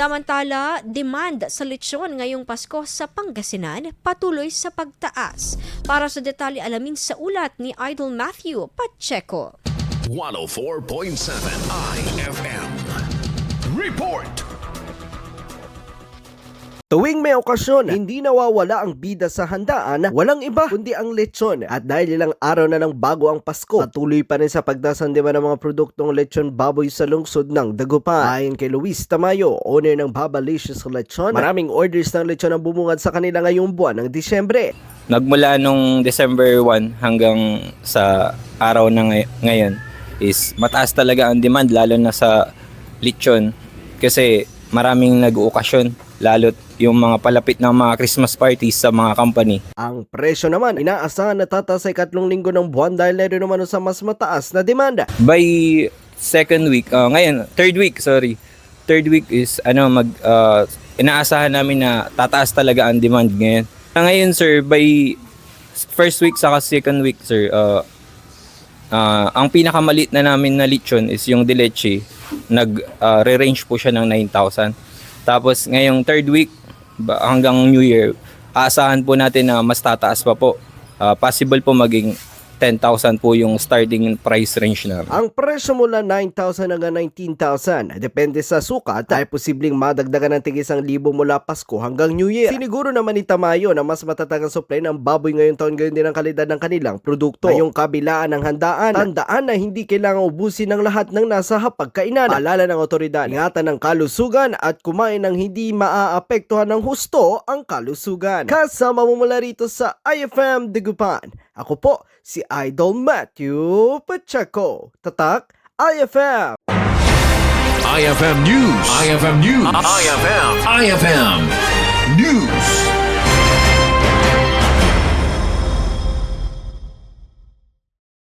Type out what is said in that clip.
Samantala, demand sa lechon ngayong Pasko sa Pangasinan patuloy sa pagtaas. Para sa detalye alamin sa ulat ni Idol Matthew Pacheco. 104.7 IFM. Report! Tuwing may okasyon, hindi nawawala ang bida sa handaan, walang iba kundi ang lechon. At dahil ilang araw na lang bago ang Pasko, patuloy pa rin sa pagdasandiman ng mga produktong lechon baboy sa lungsod ng Dagupan. Ayon kay Luis Tamayo, owner ng Babalicious Lechon, maraming orders ng lechon ang bumungad sa kanila ngayong buwan ng Disyembre. Nagmula nung December 1 hanggang sa araw na ngayon is mataas talaga ang demand lalo na sa lechon kasi maraming nag-ookasyon lalo't yung mga palapit ng mga Christmas parties sa mga company. Ang presyo naman, inaasahan na tataas sa 3 linggo ng buwan dahil na rin naman sa mas mataas na demanda. By second week, third week is inaasahan namin na tataas talaga ang demand ngayon. Ngayon sir, by first week saka second week sir, ang pinakamalit na namin na lechon is yung de leche, re-range po siya ng 9,000. Tapos ngayong third week hanggang New Year, aasahan po natin na mas tataas pa po. Possible po maging 10,000 po yung starting price range namin. Ang presyo mula 9,000 hanggang 19,000. Depende sa sukat ay posibleng madagdagan ng tig 1,000 mula Pasko hanggang New Year. Siniguro naman ni Tamayo na mas matatag ang supply ng baboy ngayong taon, gayon din ang kalidad ng kanilang produkto. Ngayong kabilaan ng handaan, tandaan na hindi kailangang ubusin ng lahat ng nasa hapagkainan. Paalala ng otoridad, ingatan ng kalusugan at kumain ng hindi maaapektuhan ng husto ang kalusugan. Kasama mo mula rito sa IFM Dagupan. Ako po, si Idol Matthew Pacheco. Tatak, IFM! IFM News. IFM News. IFM.